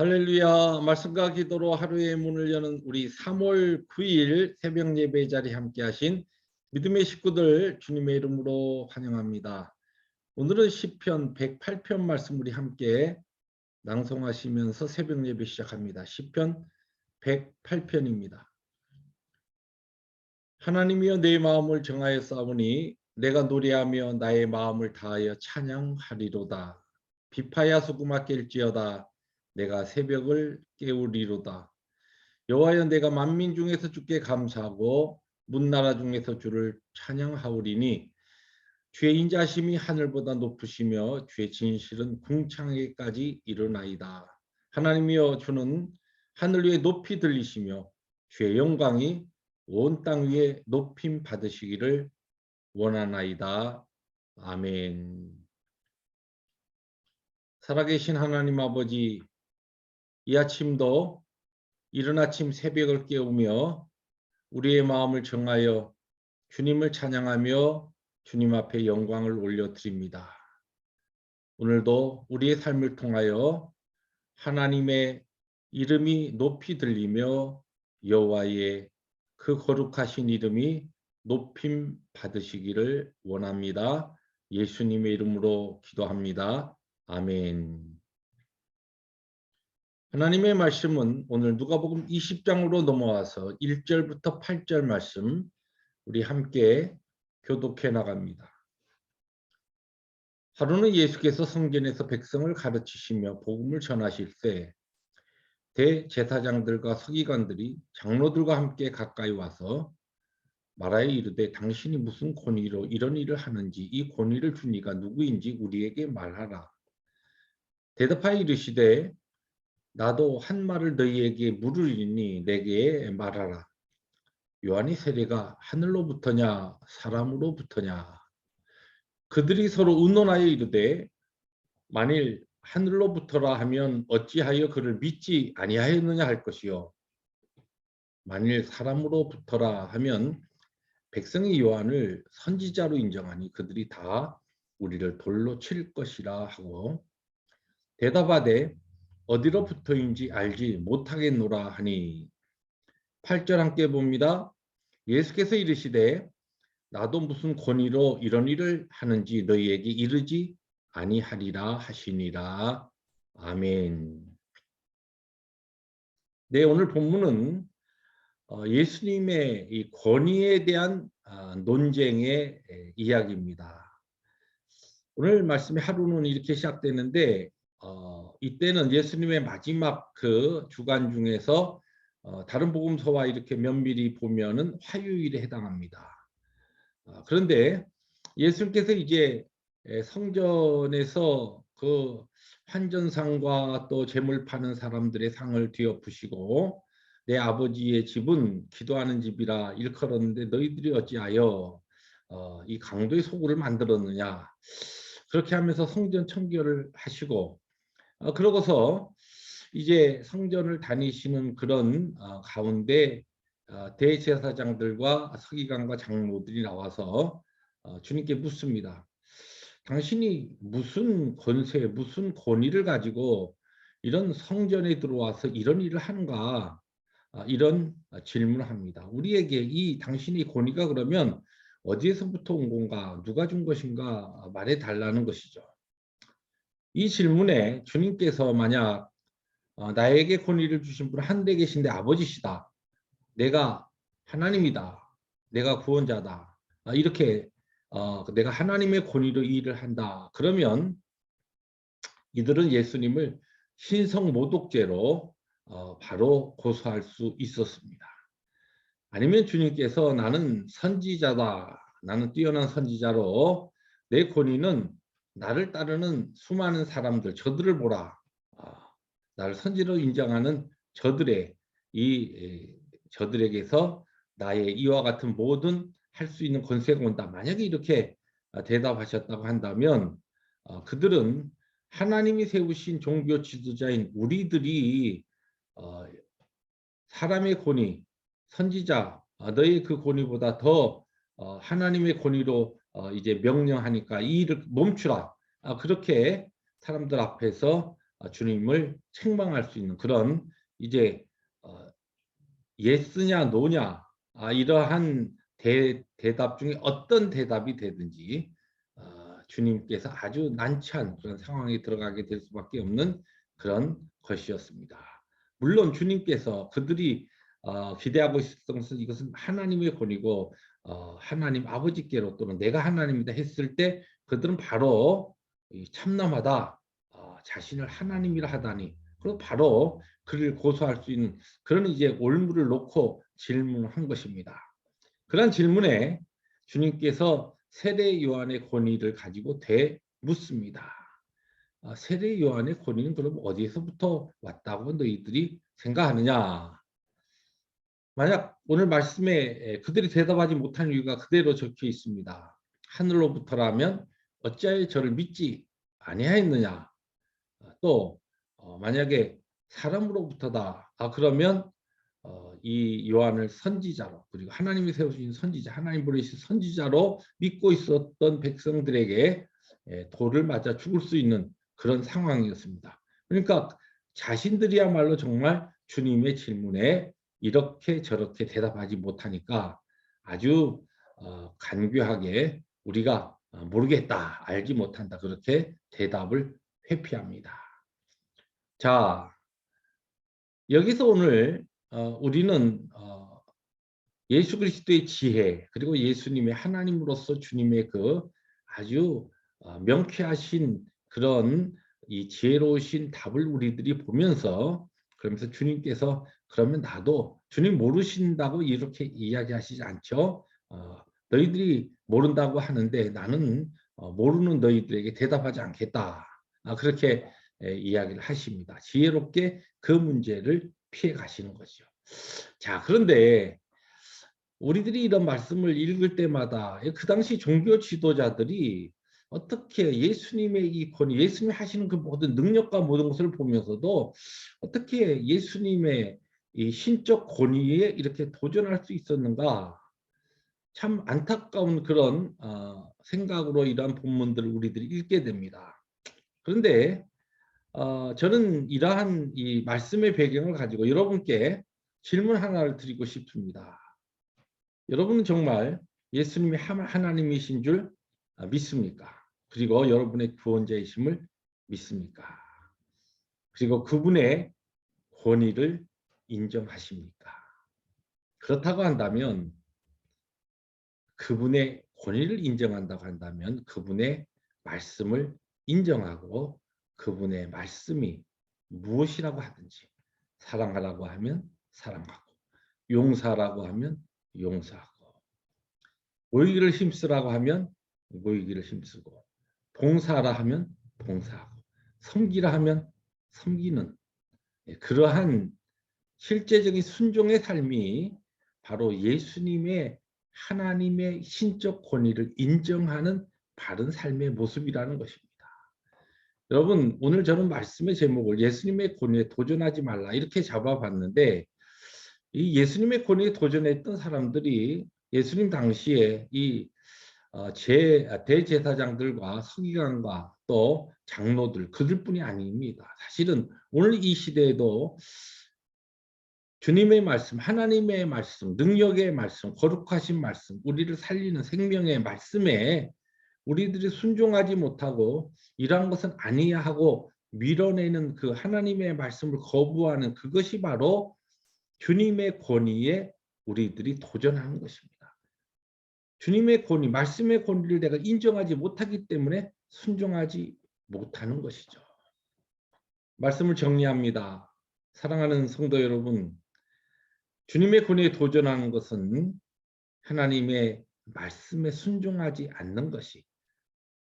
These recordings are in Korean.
할렐루야. 말씀과 기도로 하루의 문을 여는 우리 3월 9일 새벽 예배 자리 함께 하신 믿음의 식구들 주님의 이름으로 환영합니다. 오늘은 시편 108편 말씀 우리 함께 낭송하시면서 새벽 예배 시작합니다. 시편 108편입니다. 하나님이여 내 마음을 정하여 싸우니 내가 노래하며 나의 마음을 다하여 찬양하리로다. 비파야 소금아 깰지어다. 내가 새벽을 깨우리로다. 여호와여 내가 만민 중에서 주께 감사하고 문나라 중에서 주를 찬양하오리니 주의 인자심이 하늘보다 높으시며 주의 진실은 궁창에까지 이르나이다. 하나님이여 주는 하늘 위에 높이 들리시며 주의 영광이 온 땅 위에 높임 받으시기를 원하나이다. 아멘. 살아계신 하나님 아버지, 이 아침도 이른 아침 새벽을 깨우며 우리의 마음을 정하여 주님을 찬양하며 주님 앞에 영광을 올려드립니다. 오늘도 우리의 삶을 통하여 하나님의 이름이 높이 들리며 여호와의 그 거룩하신 이름이 높임 받으시기를 원합니다. 예수님의 이름으로 기도합니다. 아멘. 하나님의 말씀은 오늘 누가복음 20장으로 넘어와서 1절부터 8절 말씀 우리 함께 교독해 나갑니다. 하루는 예수께서 성전에서 백성을 가르치시며 복음을 전하실 때 대제사장들과 서기관들이 장로들과 함께 가까이 와서 말하여 이르되 당신이 무슨 권위로 이런 일을 하는지 이 권위를 준 이가 누구인지 우리에게 말하라. 대답하여 이르시되 나도 한 말을 너희에게 물으리니 내게 말하라. 요한의 세례가 하늘로부터냐 사람으로부터냐. 그들이 서로 의논하여 이르되 만일 하늘로부터라 하면 어찌하여 그를 믿지 아니하였느냐 할 것이요 만일 사람으로부터라 하면 백성이 요한을 선지자로 인정하니 그들이 다 우리를 돌로 칠 것이라 하고 대답하되 어디로부터인지 알지 못하겠노라 하니 8절 함께 봅니다. 예수께서 이르시되 나도 무슨 권위로 이런 일을 하는지 너희에게 이르지 아니하리라 하시니라. 아멘. 네, 오늘 본문은 예수님의 이 권위에 대한 논쟁의 이야기입니다. 오늘 말씀의 하루는 이렇게 시작되는데 이때는 예수님의 마지막 그 주간 중에서 다른 복음서와 이렇게 면밀히 보면은 화요일에 해당합니다. 그런데 예수님께서 이제 성전에서 그 환전상과 또 재물 파는 사람들의 상을 뒤엎으시고 내 아버지의 집은 기도하는 집이라 일컬었는데 너희들이 어찌하여 이 강도의 소굴을 만들었느냐. 그렇게 하면서 성전 청결을 하시고 그러고서 이제 성전을 다니시는 그런 가운데 대제사장들과 서기관과 장로들이 나와서 주님께 묻습니다. 당신이 무슨 권세, 무슨 권위를 가지고 이런 성전에 들어와서 이런 일을 하는가? 이런 질문을 합니다. 우리에게 이 당신의 권위가 그러면 어디에서부터 온 건가? 누가 준 것인가? 말해달라는 것이죠. 이 질문에 주님께서 만약 나에게 권위를 주신 분은 한 데 계신데 아버지시다. 내가 하나님이다. 내가 구원자다. 이렇게 내가 하나님의 권위로 이 일을 한다. 그러면 이들은 예수님을 신성모독죄로 바로 고소할 수 있었습니다. 아니면 주님께서 나는 선지자다. 나는 뛰어난 선지자로 내 권위는 나를 따르는 수많은 사람들 저들을 보라. 나를 선지로 인정하는 저들의 저들에게서 나의 이와 같은 모든 할 수 있는 권세가 온다. 만약에 이렇게 대답하셨다고 한다면 그들은 하나님이 세우신 종교 지도자인 우리들이 사람의 권위, 선지자, 너의 그 권위보다 더 하나님의 권위로 이제 명령하니까 이 일을 멈추라. 그렇게 사람들 앞에서 주님을 책망할 수 있는 그런 이제 예스냐 노냐 이러한 대답 중에 어떤 대답이 되든지 주님께서 아주 난처한 그런 상황에 들어가게 될 수밖에 없는 그런 것이었습니다. 물론 주님께서 그들이 기대하고 있었던 것은 이것은 하나님의 권위고 하나님 아버지께로 또는 내가 하나님이다 했을 때 그들은 바로 참남하다 자신을 하나님이라 하다니 그리고 바로 그를 고소할 수 있는 그런 이제 올무를 놓고 질문한 것입니다. 그런 질문에 주님께서 세례 요한의 권위를 가지고 되묻습니다. 세례 요한의 권위는 그럼 어디서부터 왔다고 너희들이 생각하느냐? 만약 오늘 말씀에 그들이 대답하지 못한 이유가 그대로 적혀 있습니다. 하늘로부터라면 어찌하여 저를 믿지 아니하였느냐? 또 만약에 사람으로부터다. 그러면 이 요한을 선지자로 그리고 하나님이 세우신 선지자, 하나님 보내신 선지자로 믿고 있었던 백성들에게 돌을 맞아 죽을 수 있는 그런 상황이었습니다. 그러니까 자신들이야말로 정말 주님의 질문에 이렇게 저렇게 대답하지 못하니까 아주 간교하게 우리가 모르겠다, 알지 못한다 그렇게 대답을 회피합니다. 자, 여기서 오늘 우리는 예수 그리스도의 지혜 그리고 예수님의 하나님으로서 주님의 그 아주 명쾌하신 그런 이 지혜로우신 답을 우리들이 보면서 그러면서 주님께서 그러면 나도 주님 모르신다고 이렇게 이야기하시지 않죠. 너희들이 모른다고 하는데 나는 모르는 너희들에게 대답하지 않겠다. 그렇게 이야기를 하십니다. 지혜롭게 그 문제를 피해 가시는 거죠. 자, 그런데 우리들이 이런 말씀을 읽을 때마다 그 당시 종교 지도자들이 어떻게 예수님의 이 권위, 예수님이 하시는 그 모든 능력과 모든 것을 보면서도 어떻게 예수님의 이 신적 권위에 이렇게 도전할 수 있었는가? 참 안타까운 그런 생각으로 이러한 본문들을 우리들이 읽게 됩니다. 그런데 저는 이러한 이 말씀의 배경을 가지고 여러분께 질문 하나를 드리고 싶습니다. 여러분은 정말 예수님이 하나님이신 줄 믿습니까? 그리고 여러분의 구원자이심을 믿습니까? 그리고 그분의 권위를 인정하십니까? 그렇다고 한다면 그분의 권위를 인정한다고 한다면 그분의 말씀을 인정하고 그분의 말씀이 무엇이라고 하든지 사랑하라고 하면 사랑하고 용서하라고 하면 용서하고 모이기를 힘쓰라고 하면 모이기를 힘쓰고 봉사하라 하면 봉사하고 섬기라 하면 섬기는 그러한 실제적인 순종의 삶이 바로 예수님의 하나님의 신적 권위를 인정하는 바른 삶의 모습이라는 것입니다. 여러분 오늘 저는 말씀의 제목을 예수님의 권위에 도전하지 말라 이렇게 잡아봤는데 이 예수님의 권위에 도전했던 사람들이 예수님 당시에 이 대제사장들과 서기관과 또 장로들 그들뿐이 아닙니다. 사실은 오늘 이 시대에도 주님의 말씀, 하나님의 말씀, 능력의 말씀, 거룩하신 말씀, 우리를 살리는 생명의 말씀에 우리들이 순종하지 못하고 이러한 것은 아니야 하고 밀어내는 그 하나님의 말씀을 거부하는 그것이 바로 주님의 권위에 우리들이 도전하는 것입니다. 주님의 권위, 말씀의 권위를 내가 인정하지 못하기 때문에 순종하지 못하는 것이죠. 말씀을 정리합니다. 사랑하는 성도 여러분, 주님의 권위에 도전하는 것은 하나님의 말씀에 순종하지 않는 것이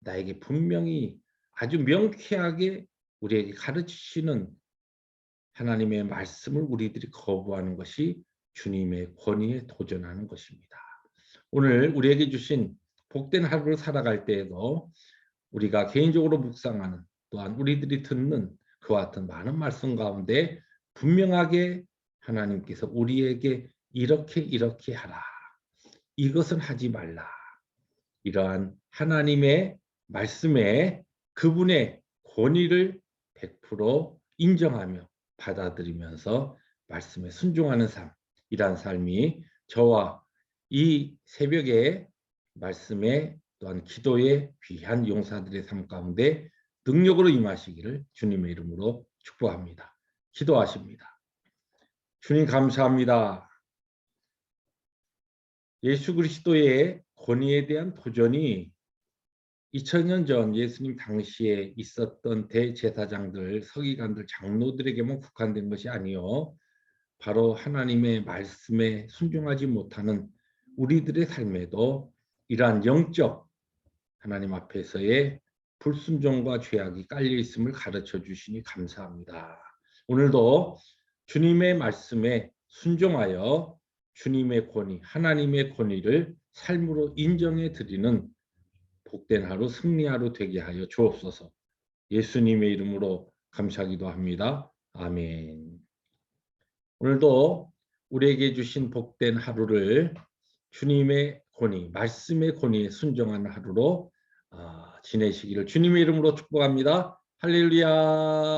나에게 분명히 아주 명쾌하게 우리에게 가르치시는 하나님의 말씀을 우리들이 거부하는 것이 주님의 권위에 도전하는 것입니다. 오늘 우리에게 주신 복된 하루를 살아갈 때에도 우리가 개인적으로 묵상하는 또한 우리들이 듣는 그와 같은 많은 말씀 가운데 분명하게 하나님께서 우리에게 이렇게 하라. 이것은 하지 말라. 이러한 하나님의 말씀에 그분의 권위를 100% 인정하며 받아들이면서 말씀에 순종하는 삶이란 삶이 저와 이 새벽에 말씀에 또한 기도에 귀한 용사들의 삶 가운데 능력으로 임하시기를 주님의 이름으로 축복합니다. 기도하십니다. 주님 감사합니다. 예수 그리스도의 권위에 대한 도전이 2000년 전 예수님 당시에 있었던 대제사장들, 서기관들, 장로들에게만 국한된 것이 아니요. 바로 하나님의 말씀에 순종하지 못하는 우리들의 삶에도 이러한 영적 하나님 앞에서의 불순종과 죄악이 깔려 있음을 가르쳐 주시니 감사합니다. 오늘도 주님의 말씀에 순종하여 주님의 권위, 하나님의 권위를 삶으로 인정해 드리는 복된 하루, 승리 하루 되게 하여 주옵소서. 예수님의 이름으로 감사하기도 합니다. 아멘. 오늘도 우리에게 주신 복된 하루를 주님의 권위, 말씀의 권위에 순종하는 하루로 지내시기를 주님의 이름으로 축복합니다. 할렐루야.